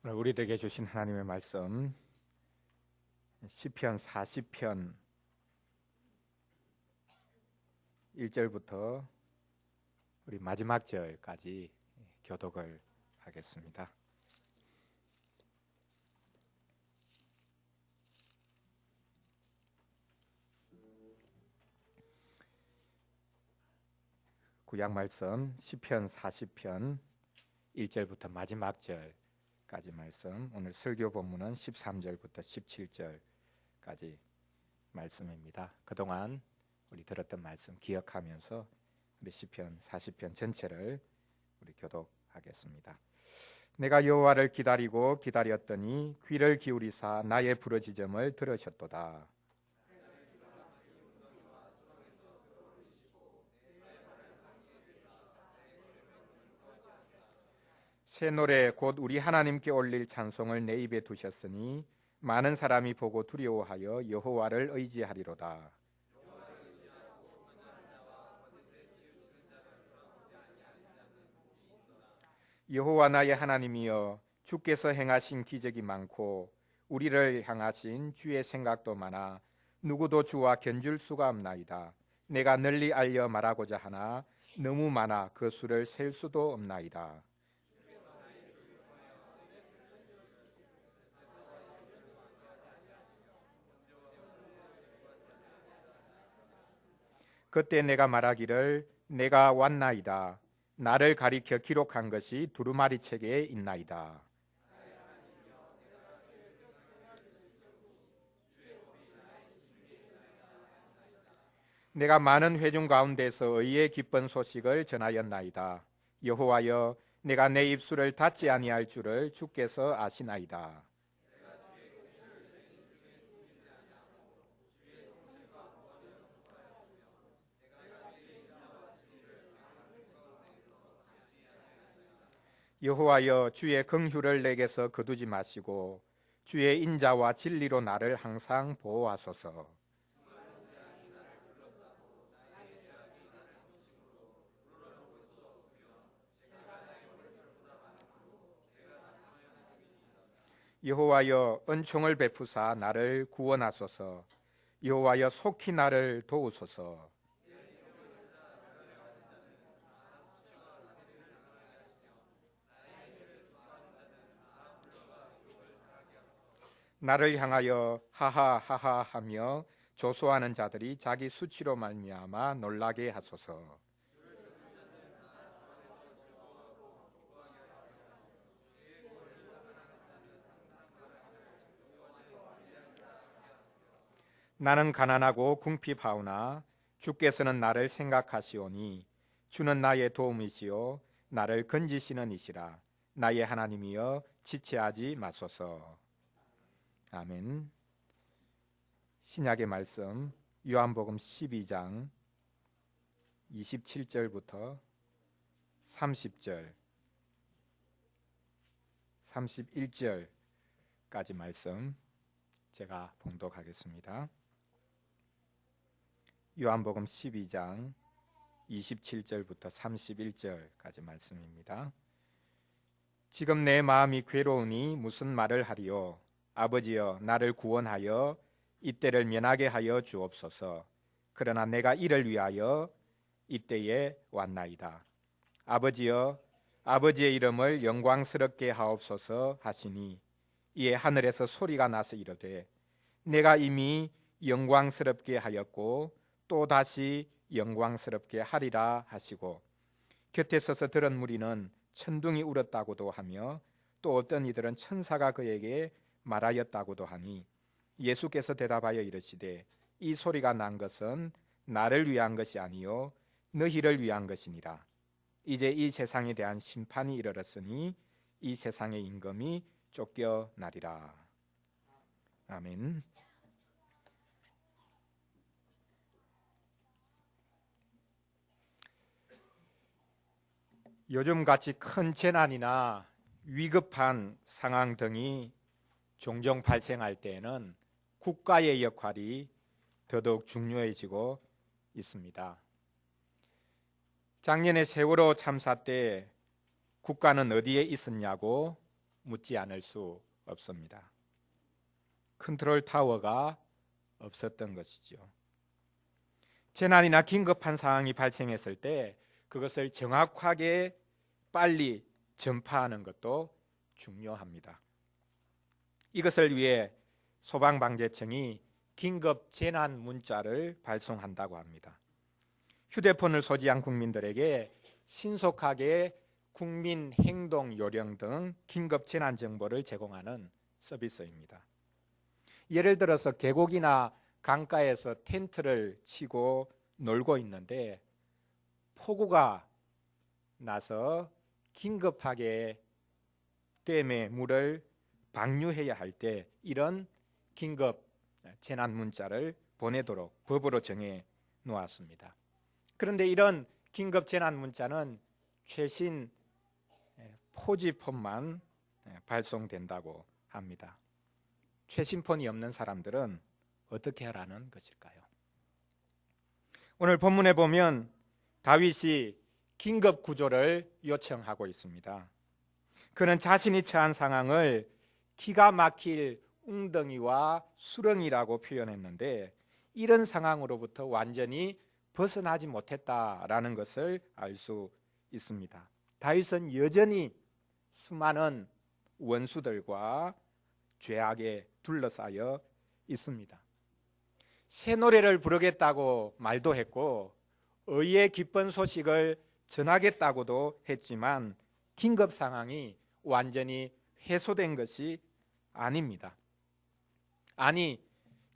오늘 우리들에게 주신 하나님의 말씀 시편 40편 1절부터 우리 마지막 절까지 교독을 하겠습니다. 구약 말씀 시편 40편 1절부터 마지막 절까지 말씀, 오늘 설교 본문은 13절부터 17절까지 말씀입니다. 그동안 우리 들었던 말씀 기억하면서 우리 시편 40편 전체를 우리 교독하겠습니다. 내가 여호와를 기다리고 기다렸더니 귀를 기울이사 나의 부르짖음을 들으셨도다. 새 노래 곧 우리 하나님께 올릴 찬송을 내 입에 두셨으니 많은 사람이 보고 두려워하여 여호와를 의지하리로다. 여호와 나의 하나님이여, 주께서 행하신 기적이 많고 우리를 향하신 주의 생각도 많아 누구도 주와 견줄 수가 없나이다. 내가 널리 알려 말하고자 하나 너무 많아 그 수를 셀 수도 없나이다. 그때 내가 말하기를 내가 왔나이다. 나를 가리켜 기록한 것이 두루마리 책에 있나이다. 내가 많은 회중 가운데서 의의 기쁜 소식을 전하였나이다. 여호와여, 내가 내 입술을 닫지 아니할 줄을 주께서 아시나이다. 여호와여, 주의 긍휼을 내게서 거두지 마시고 주의 인자와 진리로 나를 항상 보호하소서. 여호와여, 은총을 베푸사 나를 구원하소서. 여호와여, 속히 나를 도우소서. 나를 향하여 하하하하 하며 조소하는 자들이 자기 수치로 말미암아 놀라게 하소서. 나는 가난하고 궁핍하오나 주께서는 나를 생각하시오니 주는 나의 도움이시오 나를 건지시는 이시라. 나의 하나님이여, 지체하지 마소서. 아멘. 신약의 말씀 요한복음 12장 27절부터 30절 31절까지 말씀 제가 봉독하겠습니다. 요한복음 12장 27절부터 31절까지 말씀입니다. 지금 내 마음이 괴로우니 무슨 말을 하리요. 아버지여, 나를 구원하여 이때를 면하게 하여 주옵소서. 그러나 내가 이를 위하여 이때에 왔나이다. 아버지여, 아버지의 이름을 영광스럽게 하옵소서 하시니 이에 하늘에서 소리가 나서 이르되 내가 이미 영광스럽게 하였고 또 다시 영광스럽게 하리라 하시고, 곁에 서서 들은 무리는 천둥이 울었다고도 하며 또 어떤 이들은 천사가 그에게 말하였다고도 하니, 예수께서 대답하여 이르시되 이 소리가 난 것은 나를 위한 것이 아니요 너희를 위한 것이니라. 이제 이 세상에 대한 심판이 이르렀으니 이 세상의 임금이 쫓겨나리라. 아멘. 요즘같이 큰 재난이나 위급한 상황 등이 종종 발생할 때에는 국가의 역할이 더더욱 중요해지고 있습니다. 작년에 세월호 참사 때 국가는 어디에 있었냐고 묻지 않을 수 없습니다. 컨트롤 타워가 없었던 것이죠. 재난이나 긴급한 상황이 발생했을 때 그것을 정확하게 빨리 전파하는 것도 중요합니다. 이것을 위해 소방방재청이 긴급 재난 문자를 발송한다고 합니다. 휴대폰을 소지한 국민들에게 신속하게 국민 행동 요령 등 긴급 재난 정보를 제공하는 서비스입니다. 예를 들어서 계곡이나 강가에서 텐트를 치고 놀고 있는데 폭우가 나서 긴급하게 댐에 물을 방류해야 할 때 이런 긴급 재난 문자를 보내도록 법으로 정해 놓았습니다. 그런데 이런 긴급 재난 문자는 최신 4G 폰만 발송된다고 합니다. 최신 폰이 없는 사람들은 어떻게 하라는 것일까요? 오늘 본문에 보면 다윗이 긴급 구조를 요청하고 있습니다. 그는 자신이 처한 상황을 기가 막힐 웅덩이와 수렁이라고 표현했는데 이런 상황으로부터 완전히 벗어나지 못했다라는 것을 알 수 있습니다. 다윗은 여전히 수많은 원수들과 죄악에 둘러싸여 있습니다. 새 노래를 부르겠다고 말도 했고 의의 기쁜 소식을 전하겠다고도 했지만 긴급 상황이 완전히 해소된 것이 아닙니다. 아니,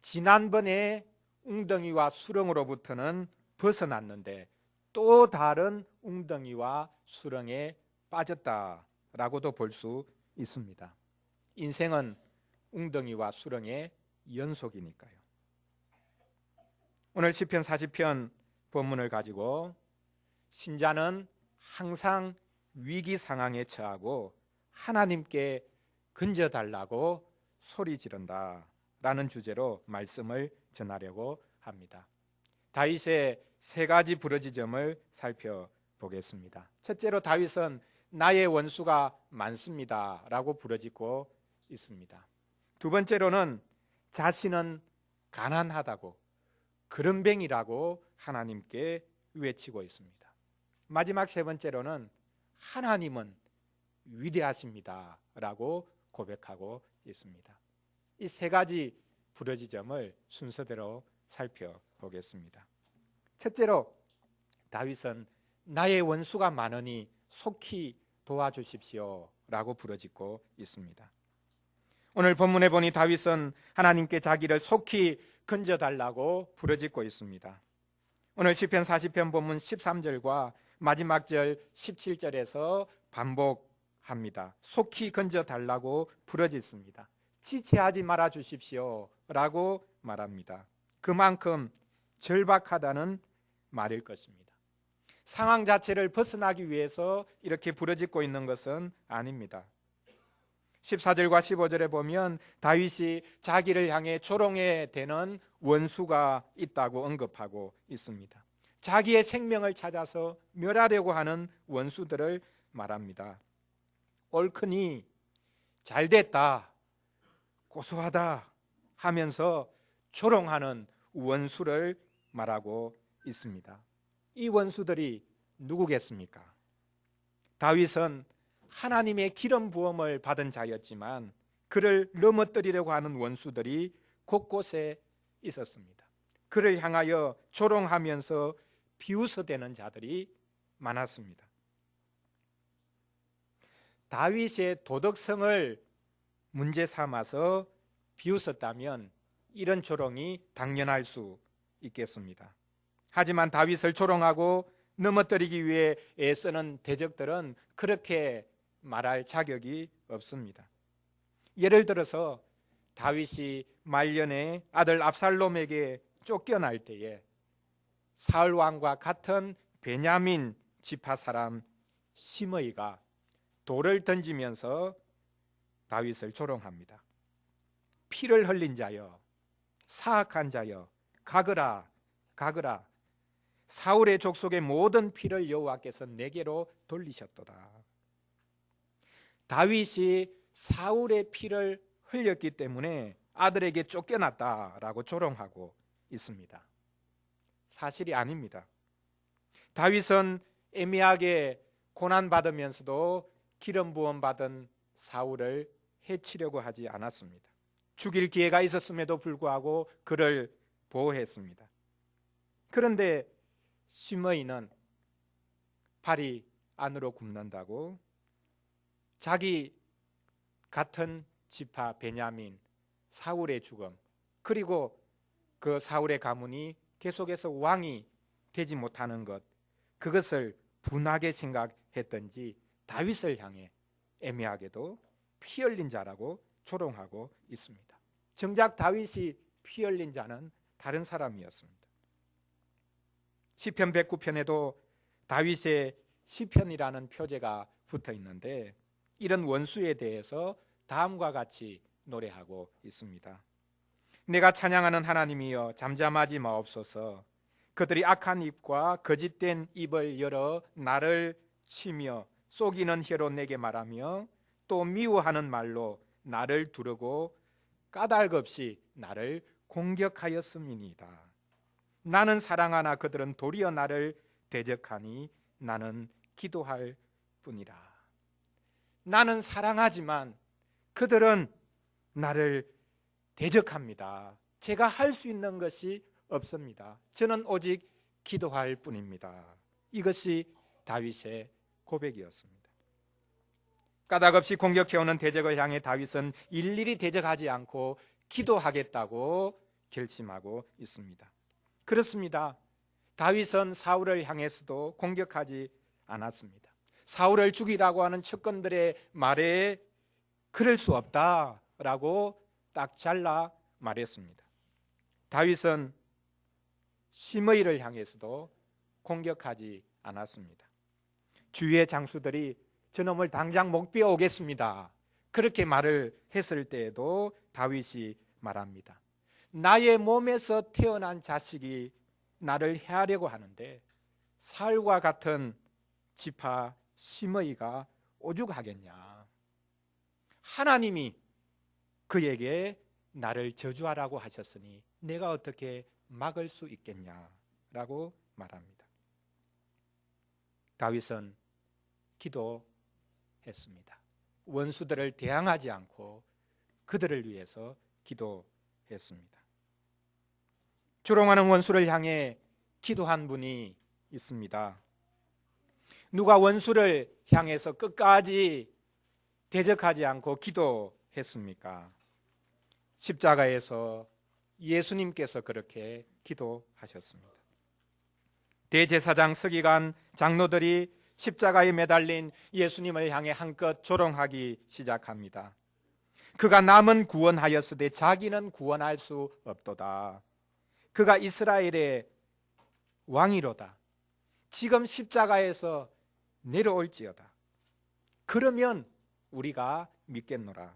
지난번에 웅덩이와 수렁으로부터는 벗어났는데 또 다른 웅덩이와 수렁에 빠졌다라고도 볼 수 있습니다. 인생은 웅덩이와 수렁의 연속이니까요. 오늘 시편 40편 본문을 가지고 신자는 항상 위기 상황에 처하고 하나님께 건져달라고 소리 지른다라는 주제로 말씀을 전하려고 합니다. 다윗의 세 가지 부르짖음을 살펴보겠습니다. 첫째로 다윗은 나의 원수가 많습니다 라고 부르짖고 있습니다. 두 번째로는 자신은 가난하다고 그런뱅이라고 하나님께 외치고 있습니다. 마지막 세 번째로는 하나님은 위대하십니다 라고 고백하고 있습니다. 이 세 가지 부르짖음을 순서대로 살펴보겠습니다. 첫째로 다윗은 나의 원수가 많으니 속히 도와주십시오 라고 부르짖고 있습니다. 오늘 본문에 보니 다윗은 하나님께 자기를 속히 건져달라고 부르짖고 있습니다. 오늘 시편 40편 본문 13절과 마지막 절 17절에서 반복합니다. 속히 건져달라고 부르짖습니다. 지체하지 말아 주십시오 라고 말합니다. 그만큼 절박하다는 말일 것입니다. 상황 자체를 벗어나기 위해서 이렇게 부르짖고 있는 것은 아닙니다. 14절과 15절에 보면 다윗이 자기를 향해 조롱에 대는 원수가 있다고 언급하고 있습니다. 자기의 생명을 찾아서 멸하려고 하는 원수들을 말합니다. 옳으니 잘됐다, 고소하다 하면서 조롱하는 원수를 말하고 있습니다. 이 원수들이 누구겠습니까? 다윗은 하나님의 기름 부음을 받은 자였지만 그를 넘어뜨리려고 하는 원수들이 곳곳에 있었습니다. 그를 향하여 조롱하면서 비웃어대는 자들이 많았습니다. 다윗의 도덕성을 문제 삼아서 비웃었다면 이런 조롱이 당연할 수 있겠습니다. 하지만 다윗을 조롱하고 넘어뜨리기 위해 애쓰는 대적들은 그렇게 말할 자격이 없습니다. 예를 들어서 다윗이 말년에 아들 압살롬에게 쫓겨날 때에 사울 왕과 같은 베냐민 지파 사람 시므이가 돌을 던지면서 다윗을 조롱합니다. 피를 흘린 자여, 사악한 자여, 가거라, 가거라. 사울의 족속의 모든 피를 여호와께서 내게로 돌리셨도다. 다윗이 사울의 피를 흘렸기 때문에 아들에게 쫓겨났다라고 조롱하고 있습니다. 사실이 아닙니다. 다윗은 애매하게 고난받으면서도 기름 부음 받은 사울을 해치려고 하지 않았습니다. 죽일 기회가 있었음에도 불구하고 그를 보호했습니다. 그런데 시므이는 발이 안으로 굽는다고 자기 같은 지파 베냐민 사울의 죽음, 그리고 그 사울의 가문이 계속해서 왕이 되지 못하는 것, 그것을 분하게 생각했던지 다윗을 향해 애매하게도 피 흘린 자라고 조롱하고 있습니다. 정작 다윗이 피 흘린 자는 다른 사람이었습니다. 시편 109편에도 다윗의 시편이라는 표제가 붙어 있는데 이런 원수에 대해서 다음과 같이 노래하고 있습니다. 내가 찬양하는 하나님이여 잠잠하지 마옵소서. 그들이 악한 입과 거짓된 입을 열어 나를 치며 속이는 혀로 내게 말하며 또 미워하는 말로 나를 두르고 까닭 없이 나를 공격하였음이니이다. 나는 사랑하나 그들은 도리어 나를 대적하니 나는 기도할 뿐이라. 나는 사랑하지만 그들은 나를 대적합니다. 제가 할 수 있는 것이 없습니다. 저는 오직 기도할 뿐입니다. 이것이 다윗의 고백이었습니다. 까닭없이 공격해오는 대적을 향해 다윗은 일일이 대적하지 않고 기도하겠다고 결심하고 있습니다. 그렇습니다. 다윗은 사울을 향해서도 공격하지 않았습니다. 사울을 죽이라고 하는 척건들의 말에 그럴 수 없다라고 딱 잘라 말했습니다. 다윗은 시므이를 향해서도 공격하지 않았습니다. 주위의 장수들이 저놈을 당장 목베어 오겠습니다. 그렇게 말을 했을 때에도 다윗이 말합니다. 나의 몸에서 태어난 자식이 나를 해하려고 하는데 사울과 같은 지파 시므이가 오죽하겠냐. 하나님이 그에게 나를 저주하라고 하셨으니 내가 어떻게 막을 수 있겠냐라고 말합니다. 다윗은 기도했습니다. 원수들을 대항하지 않고 그들을 위해서 기도했습니다. 조롱하는 원수를 향해 기도한 분이 있습니다. 누가 원수를 향해서 끝까지 대적하지 않고 기도했습니까? 십자가에서 예수님께서 그렇게 기도하셨습니다. 대제사장 서기관 장로들이 십자가에 매달린 예수님을 향해 한껏 조롱하기 시작합니다. 그가 남은 구원하였으되 자기는 구원할 수 없도다. 그가 이스라엘의 왕이로다. 지금 십자가에서 내려올지어다. 그러면 우리가 믿겠노라.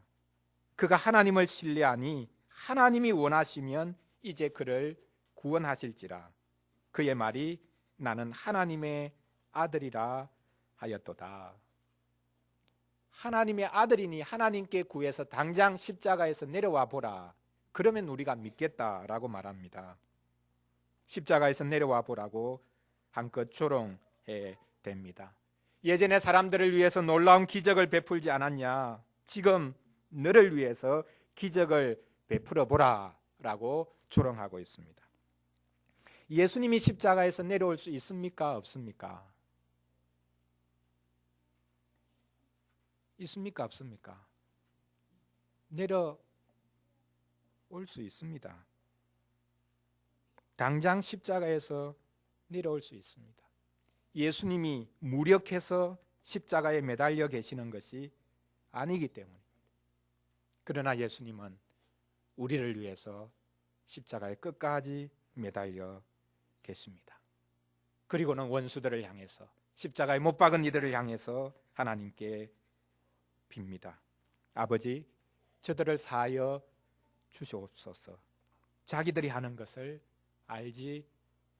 그가 하나님을 신뢰하니 하나님이 원하시면 이제 그를 구원하실지라. 그의 말이 나는 하나님의 아들이라 하였도다. 하나님의 아들이니 하나님께 구해서 당장 십자가에서 내려와 보라. 그러면 우리가 믿겠다라고 말합니다. 십자가에서 내려와 보라고 한껏 조롱해 댑니다. 예전에 사람들을 위해서 놀라운 기적을 베풀지 않았냐? 지금 너를 위해서 기적을 베풀어 보라 라고 조롱하고 있습니다. 예수님이 십자가에서 내려올 수 있습니까? 없습니까? 있습니까? 없습니까? 내려올 수 있습니다. 당장 십자가에서 내려올 수 있습니다. 예수님이 무력해서 십자가에 매달려 계시는 것이 아니기 때문입니다. 그러나 예수님은 우리를 위해서 십자가에 끝까지 매달려 계십니다. 그리고는 원수들을 향해서 십자가에 못 박은 이들을 향해서 하나님께 빕니다. 아버지, 저들을 사하여 주시옵소서. 자기들이 하는 것을 알지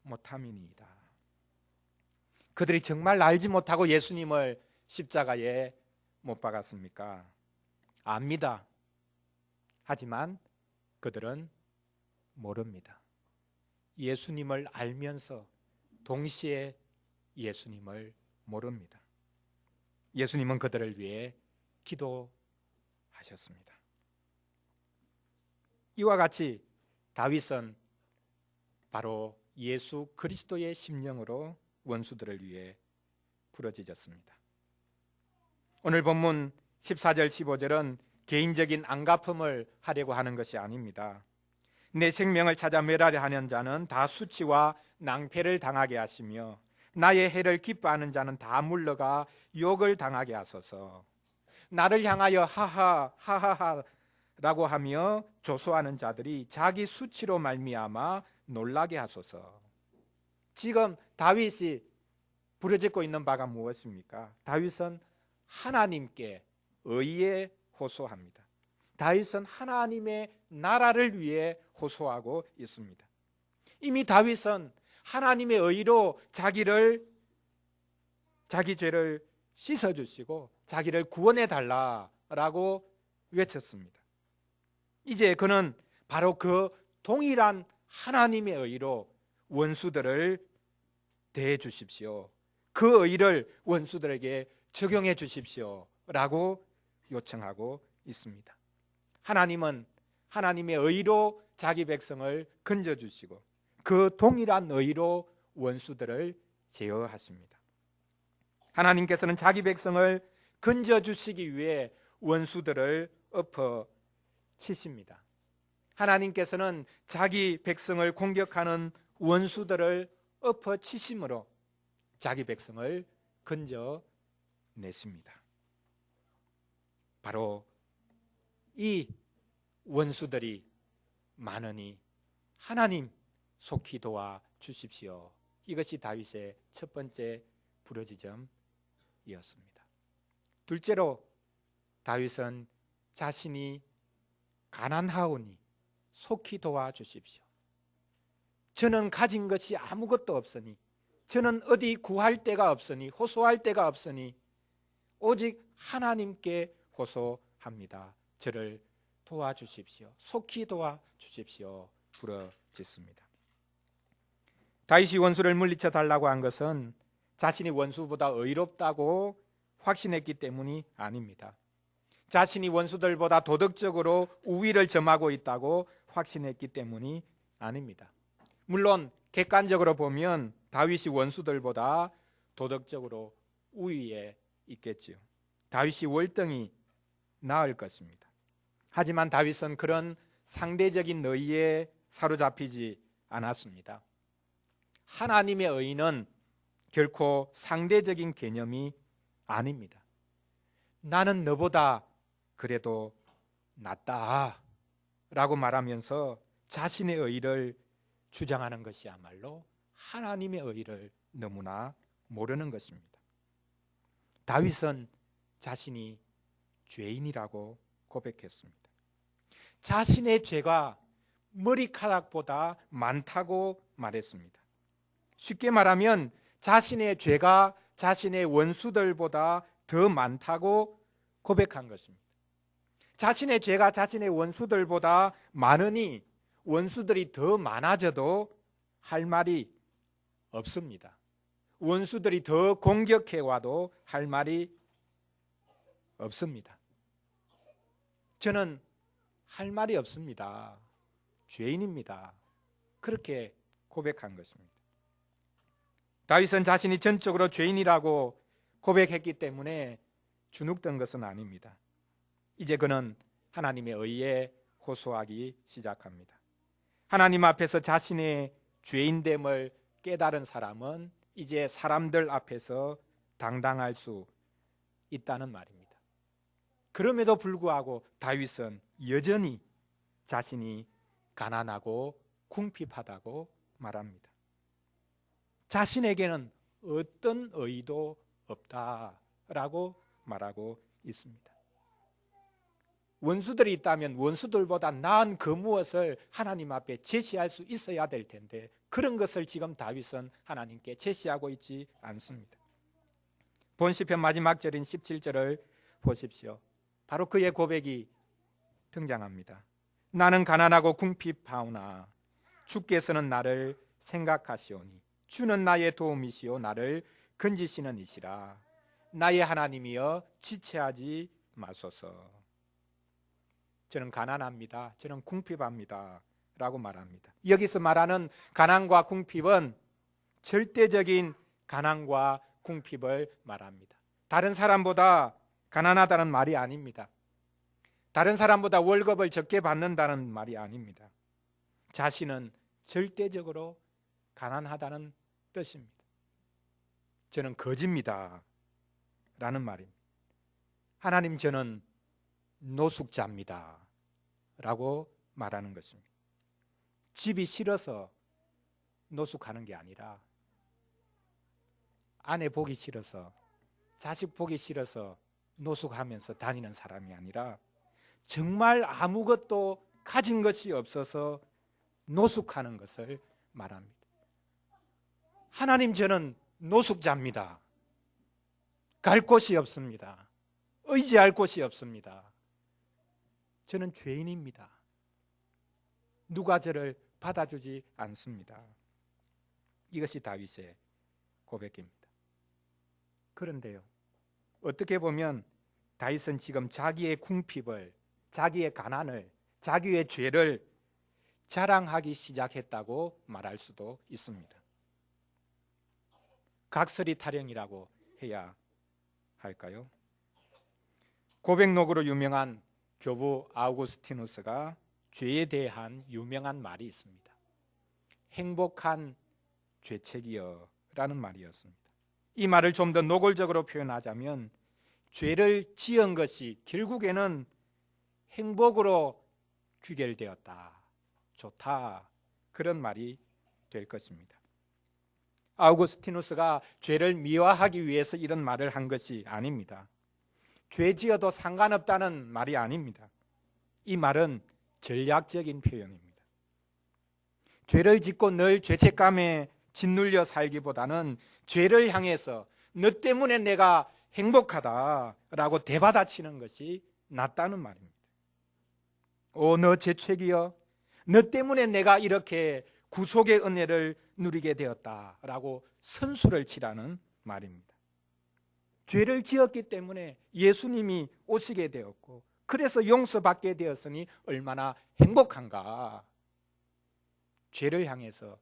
못함이니이다. 그들이 정말 알지 못하고 예수님을 십자가에 못 박았습니까? 압니다. 하지만 그들은 모릅니다. 예수님을 알면서 동시에 예수님을 모릅니다. 예수님은 그들을 위해 기도하셨습니다. 이와 같이 다윗은 바로 예수 그리스도의 심령으로 원수들을 위해 부러지셨습니다. 오늘 본문 14절 15절은 개인적인 안갚음을 하려고 하는 것이 아닙니다. 내 생명을 찾아 멸하려 하는 자는 다 수치와 낭패를 당하게 하시며 나의 해를 기뻐하는 자는 다 물러가 욕을 당하게 하소서. 나를 향하여 하하 하하하 라고 하며 조소하는 자들이 자기 수치로 말미암아 놀라게 하소서. 지금 다윗이 부르짖고 있는 바가 무엇입니까? 다윗은 하나님께 의에 호소합니다. 다윗은 하나님의 나라를 위해 호소하고 있습니다. 이미 다윗은 하나님의 의로 자기 죄를 씻어주시고 자기를 구원해 달라라고 외쳤습니다. 이제 그는 바로 그 동일한 하나님의 의로 원수들을 대해 주십시오. 그 의를 원수들에게 적용해 주십시오 라고 요청하고 있습니다. 하나님은 하나님의 의로 자기 백성을 건져주시고 그 동일한 의로 원수들을 제어하십니다. 하나님께서는 자기 백성을 건져주시기 위해 원수들을 엎어치십니다. 하나님께서는 자기 백성을 공격하는 원수들을 엎어치심으로 자기 백성을 건져내십니다. 바로 이 원수들이 많으니 하나님 속히 도와 주십시오. 이것이 다윗의 첫 번째 부르짖음이었습니다. 둘째로 다윗은 자신이 가난하오니 속히 도와 주십시오. 저는 가진 것이 아무것도 없으니 저는 어디 구할 데가 없으니 호소할 데가 없으니 오직 하나님께 호소합니다. 저를 도와주십시오. 속히 도와주십시오. 부르짖습니다. 다윗이 원수를 물리쳐 달라고 한 것은 자신이 원수보다 의롭다고 확신했기 때문이 아닙니다. 자신이 원수들보다 도덕적으로 우위를 점하고 있다고 확신했기 때문이 아닙니다. 물론 객관적으로 보면 다윗이 원수들보다 도덕적으로 우위에 있겠지요. 다윗이 월등히 나을 것입니다. 하지만 다윗은 그런 상대적인 의에 사로잡히지 않았습니다. 하나님의 의는 결코 상대적인 개념이 아닙니다. 나는 너보다 그래도 낫다 라고 말하면서 자신의 의를 주장하는 것이야말로 하나님의 의를 너무나 모르는 것입니다. 다윗은 자신이 죄인이라고 고백했습니다. 자신의 죄가 머리카락보다 많다고 말했습니다. 쉽게 말하면 자신의 죄가 자신의 원수들보다 더 많다고 고백한 것입니다. 자신의 죄가 자신의 원수들보다 많으니 원수들이 더 많아져도 할 말이 없습니다. 원수들이 더 공격해와도 할 말이 없습니다. 저는 할 말이 없습니다. 죄인입니다. 그렇게 고백한 것입니다. 다윗은 자신이 전적으로 죄인이라고 고백했기 때문에 주눅든 것은 아닙니다. 이제 그는 하나님의 의에 호소하기 시작합니다. 하나님 앞에서 자신의 죄인됨을 깨달은 사람은 이제 사람들 앞에서 당당할 수 있다는 말입니다. 그럼에도 불구하고 다윗은 여전히 자신이 가난하고 궁핍하다고 말합니다. 자신에게는 어떤 의도 없다라고 말하고 있습니다. 원수들이 있다면 원수들보다 나은 그 무엇을 하나님 앞에 제시할 수 있어야 될 텐데 그런 것을 지금 다윗은 하나님께 제시하고 있지 않습니다. 본 시편 마지막 절인 17절을 보십시오. 바로 그의 고백이 등장합니다. 나는 가난하고 궁핍하오나 주께서는 나를 생각하시오니 주는 나의 도움이시오 나를 건지시는 이시라. 나의 하나님이여 지체하지 마소서. 저는 가난합니다. 저는 궁핍합니다. 라고 말합니다. 여기서 말하는 가난과 궁핍은 절대적인 가난과 궁핍을 말합니다. 다른 사람보다 가난하다는 말이 아닙니다. 다른 사람보다 월급을 적게 받는다는 말이 아닙니다. 자신은 절대적으로 가난하다는 뜻입니다. 저는 거지입니다. 라는 말입니다. 하나님, 저는 노숙자입니다. 라고 말하는 것입니다. 집이 싫어서 노숙하는 게 아니라 아내 보기 싫어서, 자식 보기 싫어서 노숙하면서 다니는 사람이 아니라 정말 아무것도 가진 것이 없어서 노숙하는 것을 말합니다. 하나님, 저는 노숙자입니다. 갈 곳이 없습니다. 의지할 곳이 없습니다. 저는 죄인입니다. 누가 저를 받아주지 않습니다. 이것이 다윗의 고백입니다. 그런데요, 어떻게 보면 다윗은 지금 자기의 궁핍을, 자기의 가난을, 자기의 죄를 자랑하기 시작했다고 말할 수도 있습니다. 각설이 타령이라고 해야 할까요? 고백록으로 유명한 교부 아우구스티누스가 죄에 대한 유명한 말이 있습니다. 행복한 죄책이여 라는 말이었습니다. 이 말을 좀 더 노골적으로 표현하자면 죄를 지은 것이 결국에는 행복으로 귀결되었다, 좋다, 그런 말이 될 것입니다. 아우구스티누스가 죄를 미화하기 위해서 이런 말을 한 것이 아닙니다. 죄 지어도 상관없다는 말이 아닙니다. 이 말은 전략적인 표현입니다. 죄를 짓고 늘 죄책감에 짓눌려 살기보다는 죄를 향해서 너 때문에 내가 행복하다라고 대받아치는 것이 낫다는 말입니다. 오, 너 죄책이여, 너 때문에 내가 이렇게 구속의 은혜를 누리게 되었다라고 선수를 치라는 말입니다. 죄를 지었기 때문에 예수님이 오시게 되었고, 그래서 용서받게 되었으니 얼마나 행복한가. 죄를 향해서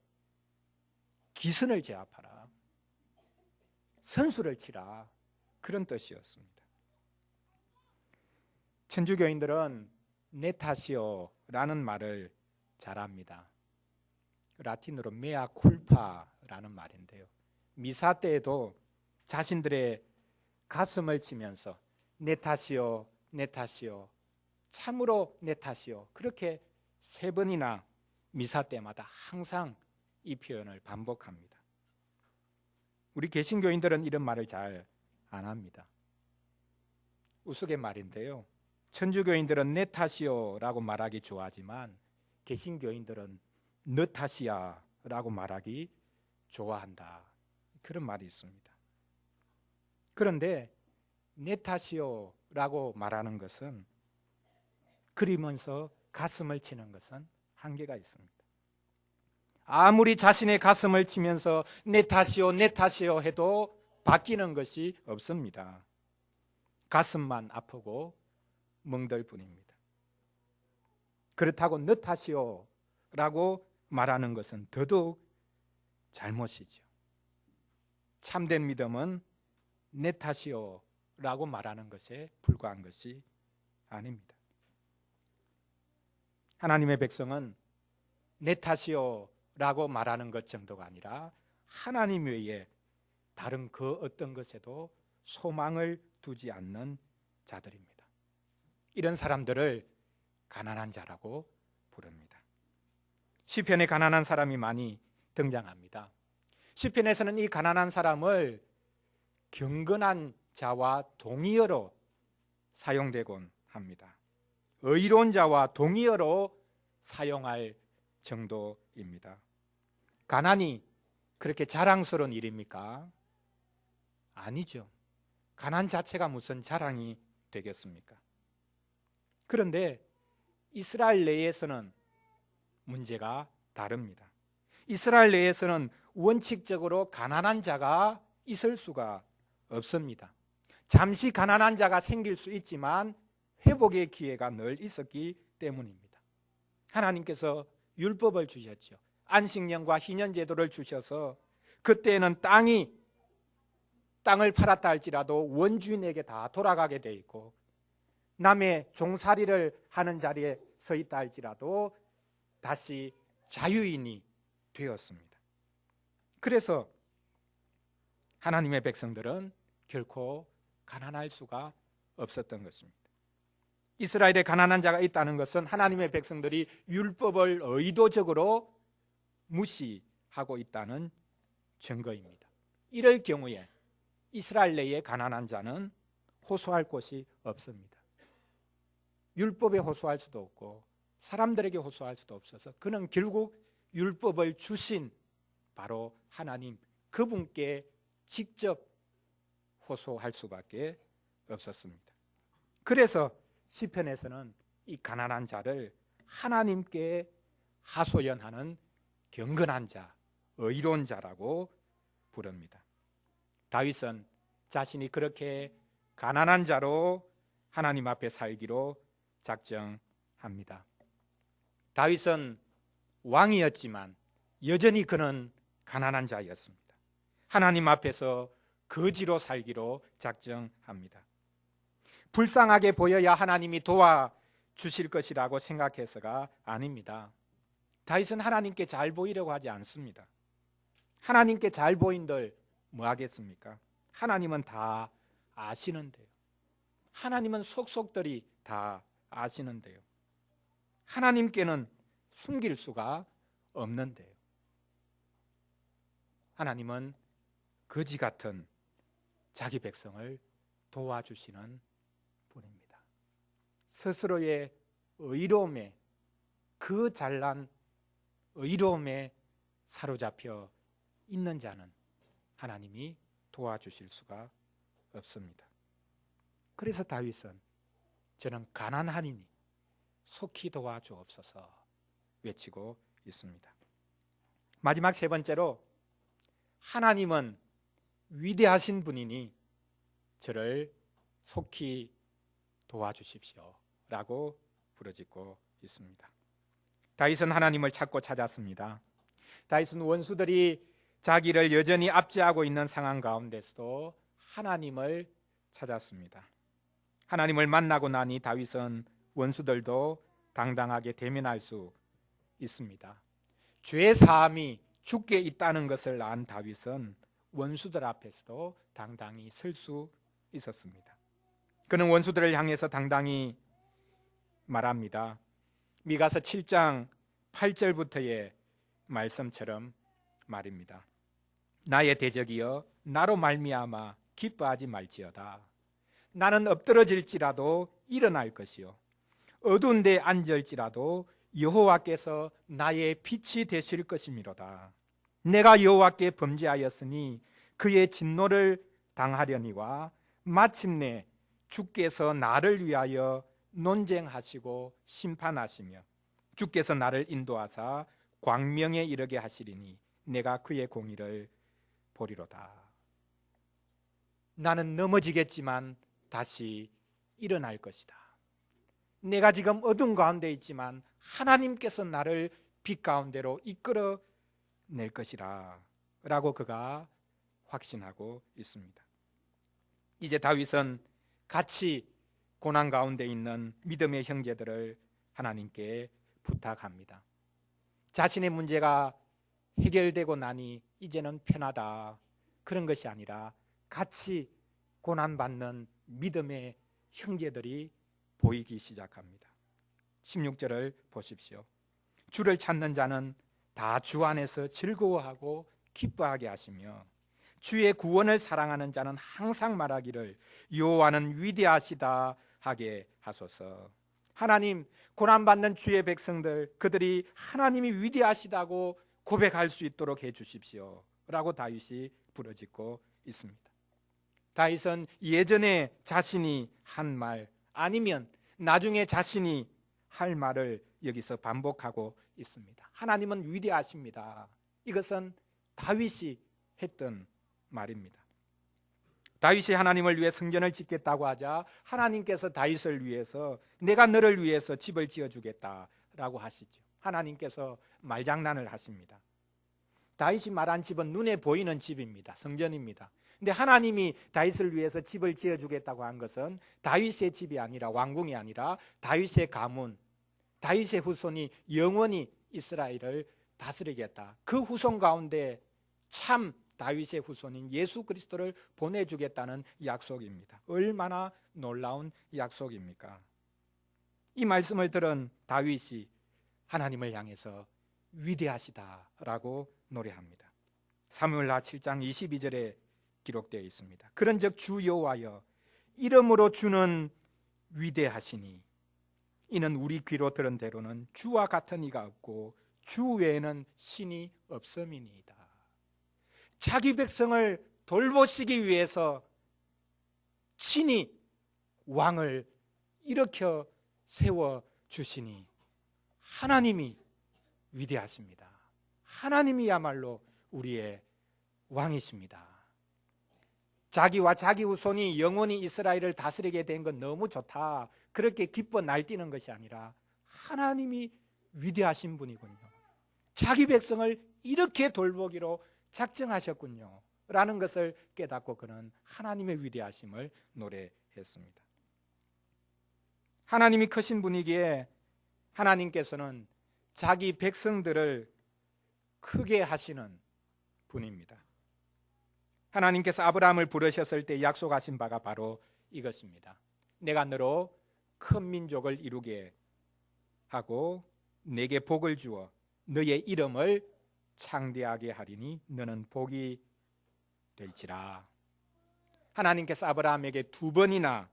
기선을 제압하라, 선수를 치라, 그런 뜻이었습니다. 천주교인들은 내 탓이요라는 말을 잘합니다. 라틴어로 메아 쿨파라는 말인데요, 미사 때에도 자신들의 가슴을 치면서 내 탓이요, 내 탓이요, 참으로 내 탓이요, 그렇게 3번이나 미사 때마다 항상 이 표현을 반복합니다. 우리 개신교인들은 이런 말을 잘 안 합니다. 우스갯말인데요, 천주교인들은 내 탓이요 라고 말하기 좋아하지만 개신교인들은 너 탓이야 라고 말하기 좋아한다, 그런 말이 있습니다. 그런데 내 탓이요 라고 말하는 것은, 그리면서 가슴을 치는 것은 한계가 있습니다. 아무리 자신의 가슴을 치면서 내 탓이요, 내 탓이요 해도 바뀌는 것이 없습니다. 가슴만 아프고 멍들 뿐입니다. 그렇다고 너 탓이요 라고 말하는 것은 더더욱 잘못이죠. 참된 믿음은 내 탓이요 라고 말하는 것에 불과한 것이 아닙니다. 하나님의 백성은 내 탓이요 라고 말하는 것 정도가 아니라 하나님 외에 다른 그 어떤 것에도 소망을 두지 않는 자들입니다. 이런 사람들을 가난한 자라고 부릅니다. 시편에 가난한 사람이 많이 등장합니다. 시편에서는 이 가난한 사람을 경건한 자와 동의어로 사용되곤 합니다. 의로운 자와 동의어로 사용할 정도입니다. 가난이 그렇게 자랑스러운 일입니까? 아니죠. 가난 자체가 무슨 자랑이 되겠습니까? 그런데 이스라엘 내에서는 문제가 다릅니다. 이스라엘 내에서는 원칙적으로 가난한 자가 있을 수가 없습니다. 잠시 가난한 자가 생길 수 있지만 회복의 기회가 늘 있었기 때문입니다. 하나님께서 율법을 주셨죠. 안식년과 희년제도를 주셔서 그때는 땅을 팔았다 할지라도 원주인에게 다 돌아가게 돼 있고, 남의 종살이를 하는 자리에 서 있다 할지라도 다시 자유인이 되었습니다. 그래서 하나님의 백성들은 결코 가난할 수가 없었던 것입니다. 이스라엘에 가난한 자가 있다는 것은 하나님의 백성들이 율법을 의도적으로 무시하고 있다는 증거입니다. 이럴 경우에 이스라엘 내에 가난한 자는 호소할 곳이 없습니다. 율법에 호소할 수도 없고 사람들에게 호소할 수도 없어서 그는 결국 율법을 주신 바로 하나님, 그분께 직접 호소할 수밖에 없었습니다. 그래서 시편에서는 이 가난한 자를 하나님께 하소연하는 경건한 자, 의로운 자라고 부릅니다. 다윗은 자신이 그렇게 가난한 자로 하나님 앞에 살기로 작정합니다. 다윗은 왕이었지만 여전히 그는 가난한 자였습니다. 하나님 앞에서 거지로 살기로 작정합니다. 불쌍하게 보여야 하나님이 도와주실 것이라고 생각해서가 아닙니다. 다윗은 하나님께 잘 보이려고 하지 않습니다. 하나님께 잘 보인들 뭐 하겠습니까? 하나님은 다 아시는데요. 하나님은 속속들이 다 아시는데요. 하나님께는 숨길 수가 없는데요. 하나님은 거지 같은 자기 백성을 도와주시는 분입니다. 스스로의 의로움에, 그 잘난 의로움에 사로잡혀 있는 자는 하나님이 도와주실 수가 없습니다. 그래서 다윗은 저는 가난하니니 속히 도와주옵소서 외치고 있습니다. 마지막 세 번째로, 하나님은 위대하신 분이니 저를 속히 도와주십시오 라고 부르짖고 있습니다. 다윗은 하나님을 찾고 찾았습니다. 다윗은 원수들이 자기를 여전히 압제하고 있는 상황 가운데서도 하나님을 찾았습니다. 하나님을 만나고 나니 다윗은 원수들도 당당하게 대면할 수 있습니다. 죄 사함이 주께 있다는 것을 안 다윗은 원수들 앞에서도 당당히 설 수 있었습니다. 그는 원수들을 향해서 당당히 말합니다. 미가서 7장 8절부터의 말씀처럼 말입니다. 나의 대적이여 나로 말미암아 기뻐하지 말지어다. 나는 엎드러질지라도 일어날 것이요 어두운 데 앉을지라도 여호와께서 나의 빛이 되실 것이미로다. 내가 여호와께 범죄하였으니 그의 진노를 당하려니와 마침내 주께서 나를 위하여 논쟁하시고 심판하시며 주께서 나를 인도하사 광명에 이르게 하시리니 내가 그의 공의를 보리로다. 나는 넘어지겠지만 다시 일어날 것이다. 내가 지금 어둠 가운데 있지만 하나님께서 나를 빛 가운데로 이끌어 낼 것이라 라고 그가 확신하고 있습니다. 이제 다윗은 같이 고난 가운데 있는 믿음의 형제들을 하나님께 부탁합니다. 자신의 문제가 해결되고 나니 이제는 편하다, 그런 것이 아니라 같이 고난받는 믿음의 형제들이 보이기 시작합니다. 16절을 보십시오. 주를 찾는 자는 다 주 안에서 즐거워하고 기뻐하게 하시며 주의 구원을 사랑하는 자는 항상 말하기를 여호와는 위대하시다 하게 하소서. 하나님, 고난받는 주의 백성들, 그들이 하나님이 위대하시다고 고백할 수 있도록 해 주십시오 라고 다윗이 부르짖고 있습니다. 다윗은 예전에 자신이 한 말, 아니면 나중에 자신이 할 말을 여기서 반복하고 있습니다. 하나님은 위대하십니다. 이것은 다윗이 했던 말입니다. 다윗이 하나님을 위해 성전을 짓겠다고 하자 하나님께서 다윗을 위해서 내가 너를 위해서 집을 지어주겠다라고 하시죠. 하나님께서 말장난을 하십니다. 다윗이 말한 집은 눈에 보이는 집입니다. 성전입니다. 근데 하나님이 다윗을 위해서 집을 지어주겠다고 한 것은 다윗의 집이 아니라, 왕궁이 아니라 다윗의 가문, 다윗의 후손이 영원히 이스라엘을 다스리겠다. 그 후손 가운데 참 다윗의 후손인 예수 그리스도를 보내주겠다는 약속입니다. 얼마나 놀라운 약속입니까? 이 말씀을 들은 다윗이 하나님을 향해서 위대하시다라고 노래합니다. 사무엘하 7장 22절에 기록되어 있습니다. 그런즉 주 여호와여, 이름으로 주는 위대하시니 이는 우리 귀로 들은 대로는 주와 같은 이가 없고 주 외에는 신이 없음이니이다. 자기 백성을 돌보시기 위해서 친히 왕을 일으켜 세워 주시니 하나님이 위대하십니다. 하나님이야말로 우리의 왕이십니다. 자기와 자기 후손이 영원히 이스라엘을 다스리게 된 건 너무 좋다, 그렇게 기뻐 날뛰는 것이 아니라 하나님이 위대하신 분이군요. 자기 백성을 이렇게 돌보기로 작정하셨군요 라는 것을 깨닫고 그는 하나님의 위대하심을 노래했습니다. 하나님이 크신 분이기에 하나님께서는 자기 백성들을 크게 하시는 분입니다. 하나님께서 아브라함을 부르셨을 때 약속하신 바가 바로 이것입니다. 내가 너로 큰 민족을 이루게 하고 내게 복을 주어 너의 이름을 창대하게 하리니 너는 복이 될지라. 하나님께서 아브라함에게 2번이나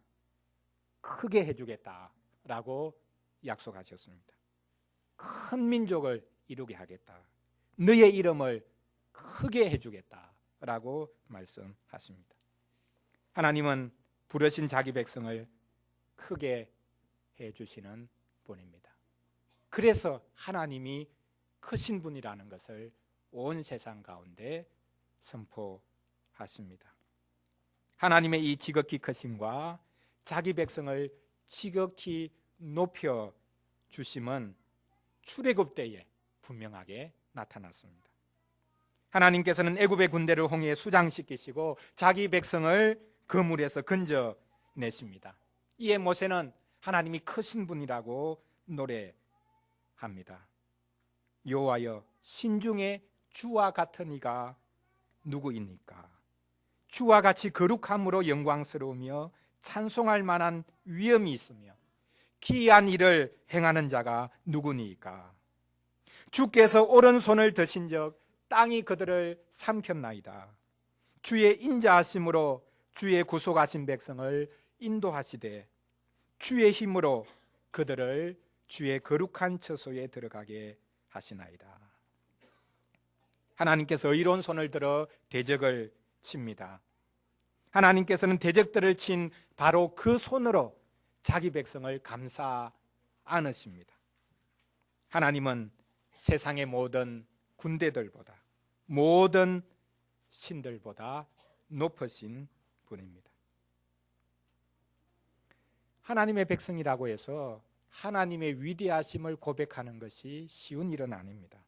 크게 해주겠다라고 약속하셨습니다. 큰 민족을 이루게 하겠다, 너의 이름을 크게 해주겠다라고 말씀하십니다. 하나님은 부르신 자기 백성을 크게 해주시는 분입니다. 그래서 하나님이 크신 분이라는 것을 온 세상 가운데 선포하십니다. 하나님의 이 지극히 크심과 자기 백성을 지극히 높여 주심은 출애굽 때에 분명하게 나타났습니다. 하나님께서는 애굽의 군대를 홍해에 수장시키시고 자기 백성을 그 물에서 건져내십니다. 이에 모세는 하나님이 크신 분이라고 노래합니다. 여호와여, 신중에 주와 같은 이가 누구입니까? 주와 같이 거룩함으로 영광스러우며 찬송할 만한 위엄이 있으며 기이한 일을 행하는 자가 누구니까? 주께서 오른손을 드신 적 땅이 그들을 삼켰나이다. 주의 인자하심으로 주의 구속하신 백성을 인도하시되 주의 힘으로 그들을 주의 거룩한 처소에 들어가게 하시나이다. 하나님께서 의로운 손을 들어 대적을 칩니다. 하나님께서는 대적들을 친 바로 그 손으로 자기 백성을 감싸 안으십니다. 하나님은 세상의 모든 군대들보다, 모든 신들보다 높으신 분입니다. 하나님의 백성이라고 해서 하나님의 위대하심을 고백하는 것이 쉬운 일은 아닙니다.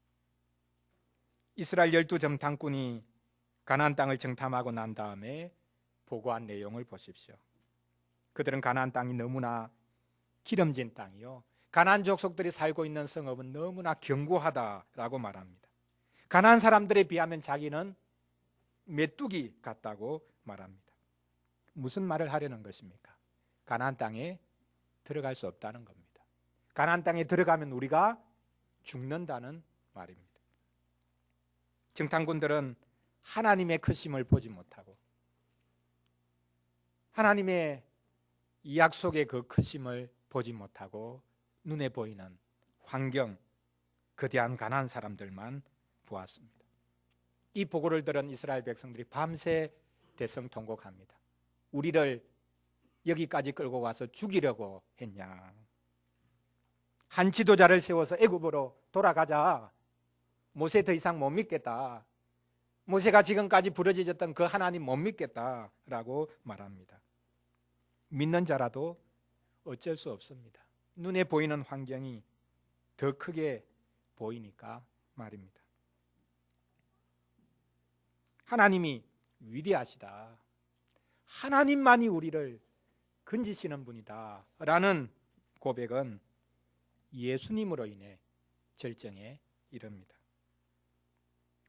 이스라엘 12정탐꾼이 가나안 땅을 정탐하고 난 다음에 보고한 내용을 보십시오. 그들은 가나안 땅이 너무나 기름진 땅이요, 가나안 족속들이 살고 있는 성읍은 너무나 견고하다라고 말합니다. 가나안 사람들에 비하면 자기는 메뚜기 같다고 말합니다. 무슨 말을 하려는 것입니까? 가나안 땅에 들어갈 수 없다는 겁니다. 가나안 땅에 들어가면 우리가 죽는다는 말입니다. 정탐꾼들은 하나님의 크심을 보지 못하고 하나님의 이 약속의 그 크심을 보지 못하고 눈에 보이는 환경, 거대한 가나안 사람들만 보았습니다. 이 보고를 들은 이스라엘 백성들이 밤새 대성통곡합니다. 우리를 여기까지 끌고 와서 죽이려고 했냐? 한 지도자를 세워서 애굽으로 돌아가자. 모세 더 이상 못 믿겠다. 모세가 지금까지 부르짖었던 그 하나님 못 믿겠다라고 말합니다. 믿는 자라도 어쩔 수 없습니다. 눈에 보이는 환경이 더 크게 보이니까 말입니다. 하나님이 위대하시다. 하나님만이 우리를 건지시는 분이다 라는 고백은 예수님으로 인해 절정에 이릅니다.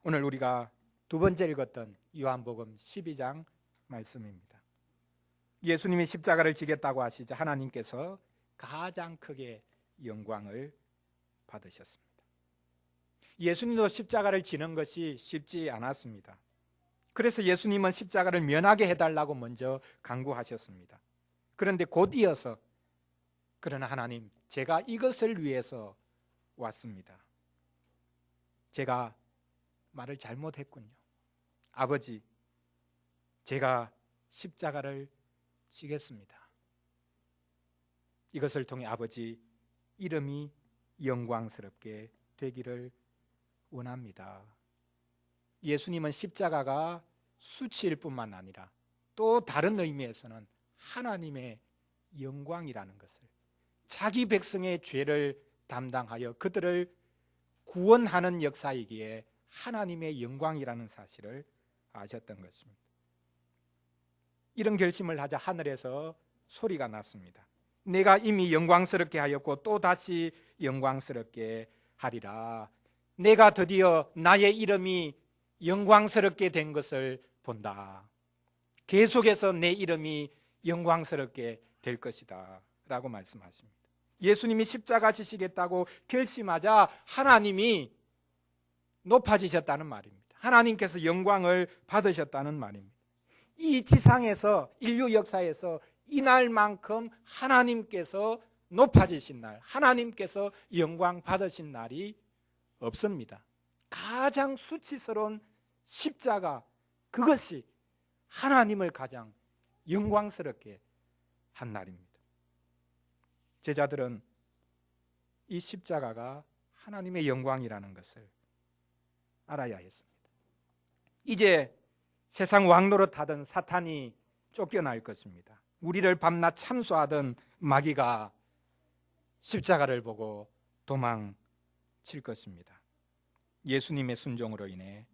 오늘 우리가 두 번째 읽었던 요한복음 12장 말씀입니다. 예수님이 십자가를 지겠다고 하시자 하나님께서 가장 크게 영광을 받으셨습니다. 예수님도 십자가를 지는 것이 쉽지 않았습니다. 그래서 예수님은 십자가를 면하게 해달라고 먼저 간구하셨습니다. 그런데 곧 이어서 그러나 하나님, 제가 이것을 위해서 왔습니다. 제가 말을 잘못했군요. 아버지, 제가 십자가를 지겠습니다. 이것을 통해 아버지 이름이 영광스럽게 되기를 원합니다. 예수님은 십자가가 수치일 뿐만 아니라 또 다른 의미에서는 하나님의 영광이라는 것을, 자기 백성의 죄를 담당하여 그들을 구원하는 역사이기에 하나님의 영광이라는 사실을 아셨던 것입니다. 이런 결심을 하자 하늘에서 소리가 났습니다. 내가 이미 영광스럽게 하였고 또 다시 영광스럽게 하리라. 내가 드디어 나의 이름이 영광스럽게 된 것을 본다. 계속해서 내 이름이 영광스럽게 될 것이다 라고 말씀하십니다. 예수님이 십자가 지시겠다고 결심하자 하나님이 높아지셨다는 말입니다. 하나님께서 영광을 받으셨다는 말입니다. 이 지상에서, 인류 역사에서 이날만큼 하나님께서 높아지신 날, 하나님께서 영광 받으신 날이 없습니다. 가장 수치스러운 십자가, 그것이 하나님을 가장 영광스럽게 한 날입니다. 제자들은 이 십자가가 하나님의 영광이라는 것을 알아야 했습니다. 이제 세상 왕노릇하던 사탄이 쫓겨날 것입니다. 우리를 밤낮 참소하던 마귀가 십자가를 보고 도망칠 것입니다. 예수님의 순종으로 인해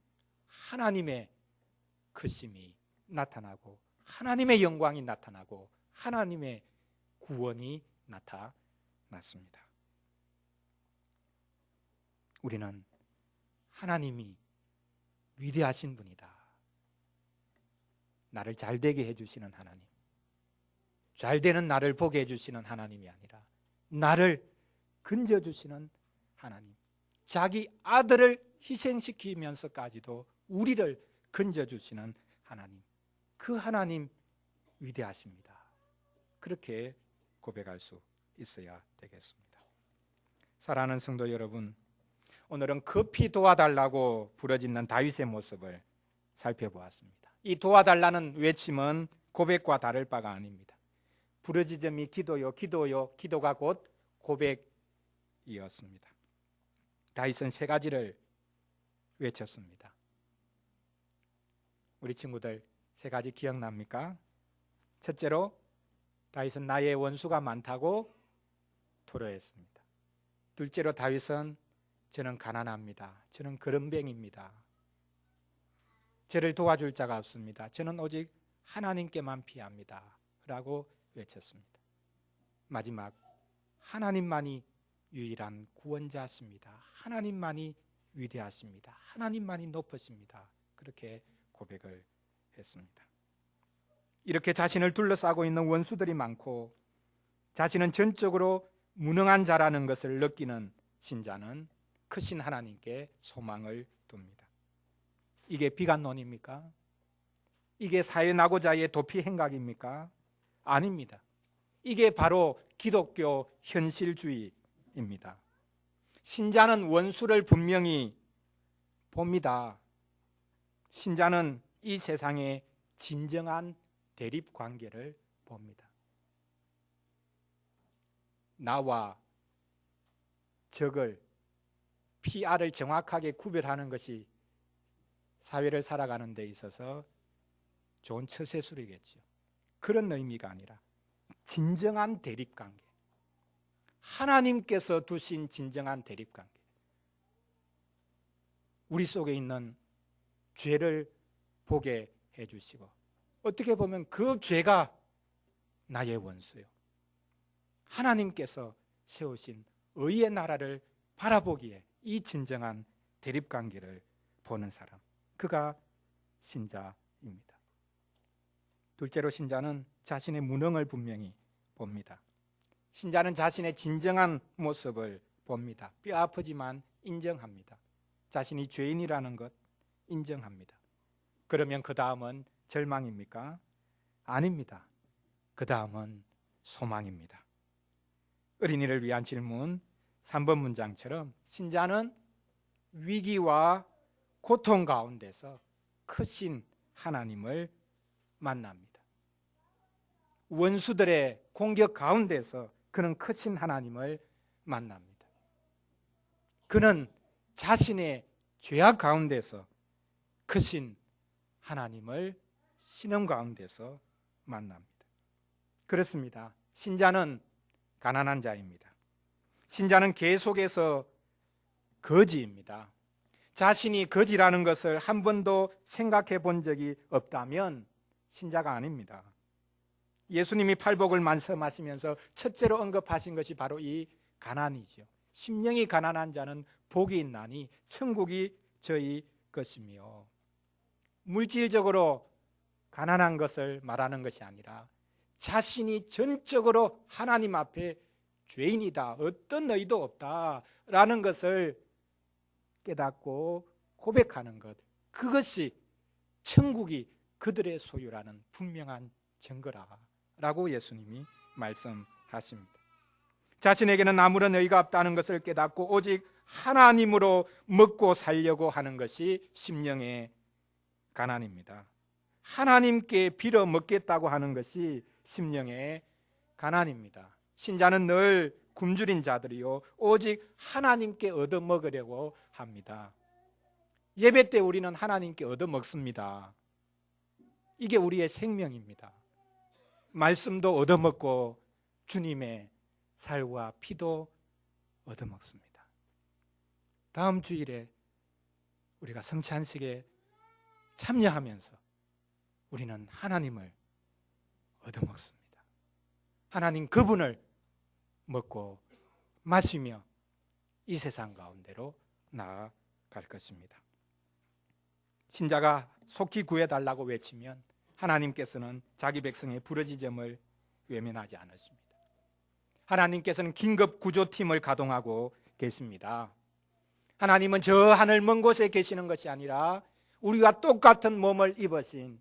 하나님의 크심이 나타나고 하나님의 영광이 나타나고 하나님의 구원이 나타났습니다. 우리는 하나님이 위대하신 분이다. 나를 잘되게 해주시는 하나님, 잘되는 나를 보게 해주시는 하나님이 아니라 나를 건져주시는 하나님, 자기 아들을 희생시키면서까지도 우리를 건져주시는 하나님, 그 하나님 위대하십니다. 그렇게 고백할 수 있어야 되겠습니다. 사랑하는 성도 여러분, 오늘은 급히 도와달라고 부르짖는 다윗의 모습을 살펴보았습니다. 이 도와달라는 외침은 고백과 다를 바가 아닙니다. 부르짖음이 기도요, 기도요, 기도가 곧 고백이었습니다. 다윗은 세 가지를 외쳤습니다. 우리 친구들 세 가지 기억납니까? 첫째로 다윗은 나의 원수가 많다고 토로했습니다. 둘째로 다윗은 저는 가난합니다. 저는 거름뱅입니다. 저를 도와줄 자가 없습니다. 저는 오직 하나님께만 피합니다. 라고 외쳤습니다. 마지막, 하나님만이 유일한 구원자십니다. 하나님만이 위대하십니다. 하나님만이 높으십니다. 그렇게 고백을 했습니다. 이렇게 자신을 둘러싸고 있는 원수들이 많고 자신은 전적으로 무능한 자라는 것을 느끼는 신자는 크신 하나님께 소망을 둡니다. 이게 비관론입니까? 이게 사회낙오자의 도피 행각입니까? 아닙니다. 이게 바로 기독교 현실주의입니다. 신자는 원수를 분명히 봅니다. 신자는 이 세상의 진정한 대립 관계를 봅니다. 나와 적을, PR을 정확하게 구별하는 것이 사회를 살아가는 데 있어서 좋은 처세술이겠죠. 그런 의미가 아니라 진정한 대립관계, 하나님께서 두신 진정한 대립관계, 우리 속에 있는 죄를 보게 해주시고, 어떻게 보면 그 죄가 나의 원수요, 하나님께서 세우신 의의 나라를 바라보기에 이 진정한 대립관계를 보는 사람, 그가 신자입니다. 둘째로, 신자는 자신의 무능을 분명히 봅니다. 신자는 자신의 진정한 모습을 봅니다. 뼈 아프지만 인정합니다. 자신이 죄인이라는 것 인정합니다. 그러면 그 다음은 절망입니까? 아닙니다. 그 다음은 소망입니다. 어린이를 위한 질문 3번 문장처럼 신자는 위기와 고통 가운데서 크신 하나님을 만납니다. 원수들의 공격 가운데서 그는 크신 하나님을 만납니다. 그는 자신의 죄악 가운데서 크신 하나님을 신음 가운데서 만납니다. 그렇습니다. 신자는 가난한 자입니다. 신자는 계속해서 거지입니다. 자신이 거지라는 것을 한 번도 생각해 본 적이 없다면 신자가 아닙니다. 예수님이 팔복을 말씀하시면서 첫째로 언급하신 것이 바로 이 가난이죠. 심령이 가난한 자는 복이 있나니 천국이 저희 것이며, 물질적으로 가난한 것을 말하는 것이 아니라 자신이 전적으로 하나님 앞에 죄인이다, 어떤 의도 없다라는 것을 깨닫고 고백하는 것, 그것이 천국이 그들의 소유라는 분명한 증거라라고 예수님이 말씀하십니다. 자신에게는 아무런 의가 없다는 것을 깨닫고 오직 하나님으로 먹고 살려고 하는 것이 심령의 가난입니다. 하나님께 빌어 먹겠다고 하는 것이 심령의 가난입니다. 신자는 늘 굶주린 자들이요 오직 하나님께 얻어먹으려고 합니다. 예배 때 우리는 하나님께 얻어먹습니다. 이게 우리의 생명입니다. 말씀도 얻어먹고 주님의 살과 피도 얻어먹습니다. 다음 주일에 우리가 성찬식에 참여하면서 우리는 하나님을 얻어먹습니다. 하나님 그분을 먹고 마시며 이 세상 가운데로 나아갈 것입니다. 신자가 속히 구해달라고 외치면 하나님께서는 자기 백성의 부르짖음을 외면하지 않으십니다. 하나님께서는 긴급 구조팀을 가동하고 계십니다. 하나님은 저 하늘 먼 곳에 계시는 것이 아니라 우리와 똑같은 몸을 입으신,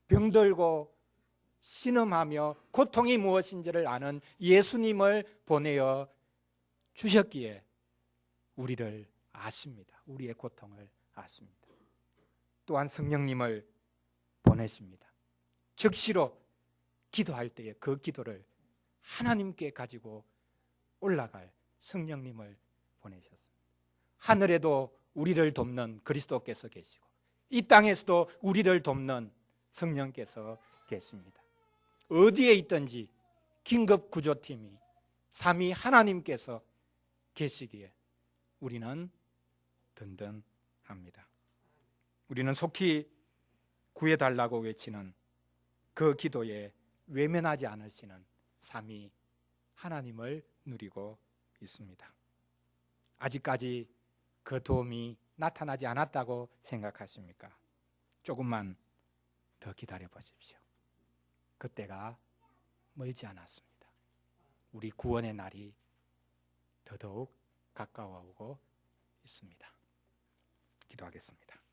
병들고 신음하며 고통이 무엇인지를 아는 예수님을 보내어 주셨기에 우리를 아십니다. 우리의 고통을 아십니다. 또한 성령님을 보내십니다. 즉시로 기도할 때에 그 기도를 하나님께 가지고 올라갈 성령님을 보내셨습니다. 하늘에도 우리를 돕는 그리스도께서 계시고 이 땅에서도 우리를 돕는 성령께서 계십니다. 어디에 있든지 긴급 구조팀이 삼위 하나님께서 계시기에 우리는 든든합니다. 우리는 속히 구해달라고 외치는 그 기도에 외면하지 않으시는 삼위 하나님을 누리고 있습니다. 아직까지 그 도움이 나타나지 않았다고 생각하십니까? 조금만 더 기다려 보십시오. 그때가 멀지 않았습니다. 우리 구원의 날이 더더욱 가까워오고 있습니다. 기도하겠습니다.